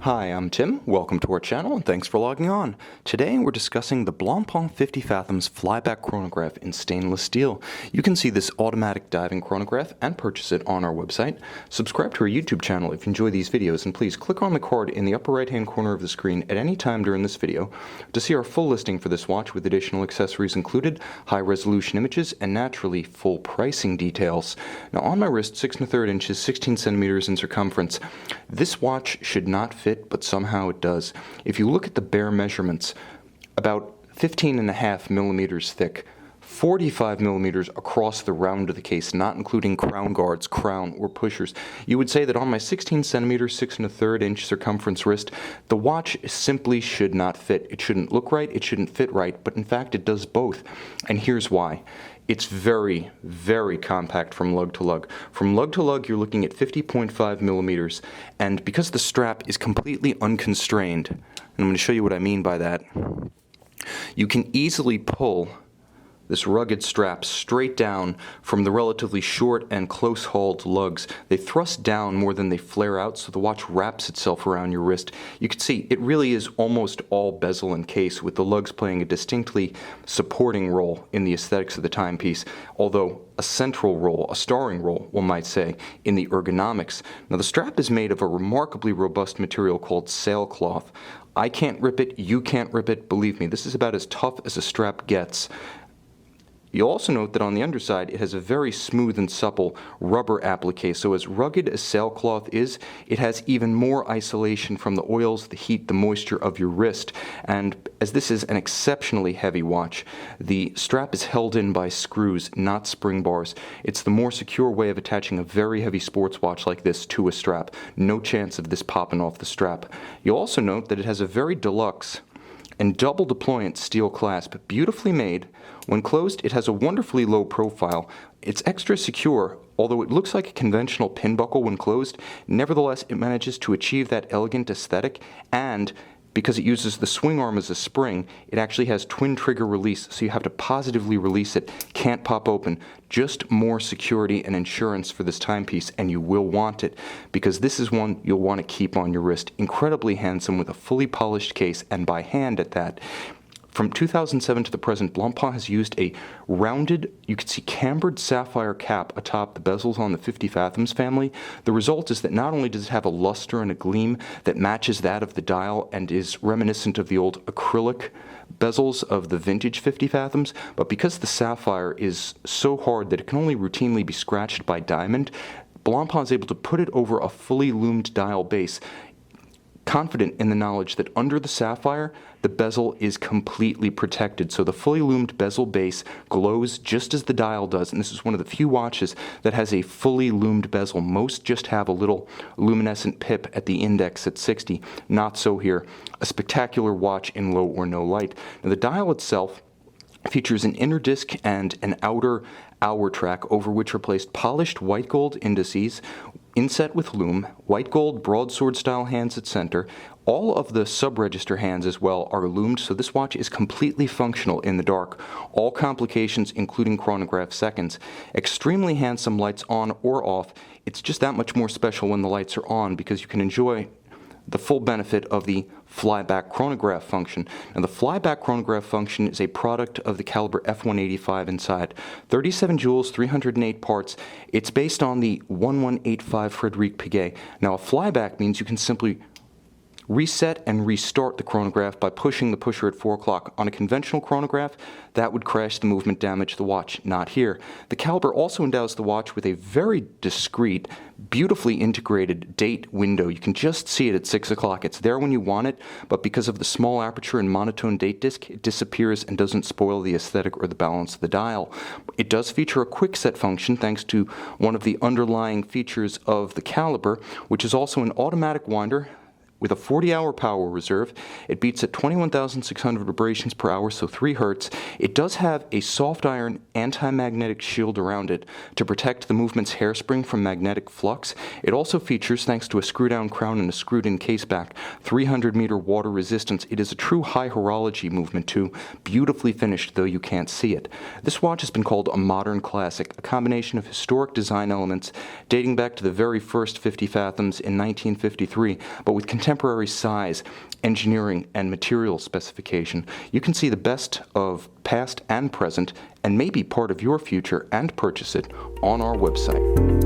Hi, I'm Tim. Welcome to our channel and thanks for logging on. Today we're discussing the Blancpain 50 Fathoms Flyback Chronograph in stainless steel. You can see this automatic diving chronograph and purchase it on our website. Subscribe to our YouTube channel if you enjoy these videos, and please click on the card in the upper right hand corner of the screen at any time during this video to see our full listing for this watch with additional accessories included, high resolution images, and naturally full pricing details. Now on my wrist, 6 1/3 inches, 16 centimeters in circumference. This watch should not fit, but somehow it does. If you look at the bare measurements, about 15.5 millimeters thick, 45 millimeters across the round of the case, not including crown guards, crown, or pushers. You would say that on my 16 centimeter, 6 1/3 inch circumference wrist, the watch simply should not fit. It shouldn't look right, it shouldn't fit right, but in fact it does both. And here's why. It's very, very compact from lug to lug. From lug to lug, you're looking at 50.5 millimeters, and because the strap is completely unconstrained, and I'm going to show you what I mean by that, you can easily pull this rugged strap straight down from the relatively short and close-hauled lugs. They thrust down more than they flare out, so the watch wraps itself around your wrist. You can see it really is almost all bezel and case, with the lugs playing a distinctly supporting role in the aesthetics of the timepiece, although a central role, a starring role, one might say, in the ergonomics. Now the strap is made of a remarkably robust material called sailcloth. I can't rip it, you can't rip it, believe me, this is about as tough as a strap gets. You'll also note that on the underside it has a very smooth and supple rubber applique, so as rugged as sailcloth is, it has even more isolation from the oils, the heat, the moisture of your wrist. And as this is an exceptionally heavy watch, the strap is held in by screws, not spring bars. It's the more secure way of attaching a very heavy sports watch like this to a strap. No chance of this popping off the strap. You'll also note that it has a very deluxe and double deployant steel clasp, beautifully made. When closed, it has a wonderfully low profile. It's extra secure, although it looks like a conventional pin buckle when closed. Nevertheless, it manages to achieve that elegant aesthetic, and because it uses the swing arm as a spring, it actually has twin trigger release, so you have to positively release it. Can't pop open. Just more security and insurance for this timepiece, and you will want it, because this is one you'll want to keep on your wrist. Incredibly handsome with a fully polished case, and by hand at that. From 2007 to the present, Blancpain has used a rounded, you can see cambered sapphire cap atop the bezels on the 50 Fathoms family. The result is that not only does it have a luster and a gleam that matches that of the dial and is reminiscent of the old acrylic bezels of the vintage 50 Fathoms, but because the sapphire is so hard that it can only routinely be scratched by diamond, Blancpain is able to put it over a fully loomed dial base, confident in the knowledge that under the sapphire, the bezel is completely protected. So the fully loomed bezel base glows just as the dial does, and this is one of the few watches that has a fully loomed bezel. Most just have a little luminescent pip at the index at 60. Not so here. A spectacular watch in low or no light. Now the dial itself features an inner disc and an outer hour track over which are placed polished white gold indices, inset with lume, white gold broadsword style hands at center. All of the sub-register hands as well are loomed, so this watch is completely functional in the dark. All complications, including chronograph seconds. Extremely handsome lights on or off. It's just that much more special when the lights are on, because you can enjoy the full benefit of the flyback chronograph function. Now the flyback chronograph function is a product of the caliber F185 inside. 37 jewels, 308 parts. It's based on the 1185 Frederic Piguet. Now a flyback means you can simply reset and restart the chronograph by pushing the pusher at 4 o'clock. On a conventional chronograph, that would crash the movement, damage the watch. Not here. The caliber also endows the watch with a very discreet, beautifully integrated date window. You can just see it at 6 o'clock. It's there when you want it, but because of the small aperture and monotone date disc, it disappears and doesn't spoil the aesthetic or the balance of the dial. It does feature a quick set function thanks to one of the underlying features of the caliber, which is also an automatic winder with a 40-hour power reserve. It beats at 21,600 vibrations per hour, so 3 Hertz. It does have a soft iron anti-magnetic shield around it to protect the movement's hairspring from magnetic flux. It also features, thanks to a screw-down crown and a screwed-in case back, 300-meter water resistance. It is a true high horology movement too, beautifully finished though you can't see it. This watch has been called a modern classic, a combination of historic design elements dating back to the very first 50 Fathoms in 1953, but with contemporary size, engineering, and material specification. You can see the best of past and present, and maybe part of your future, and purchase it on our website.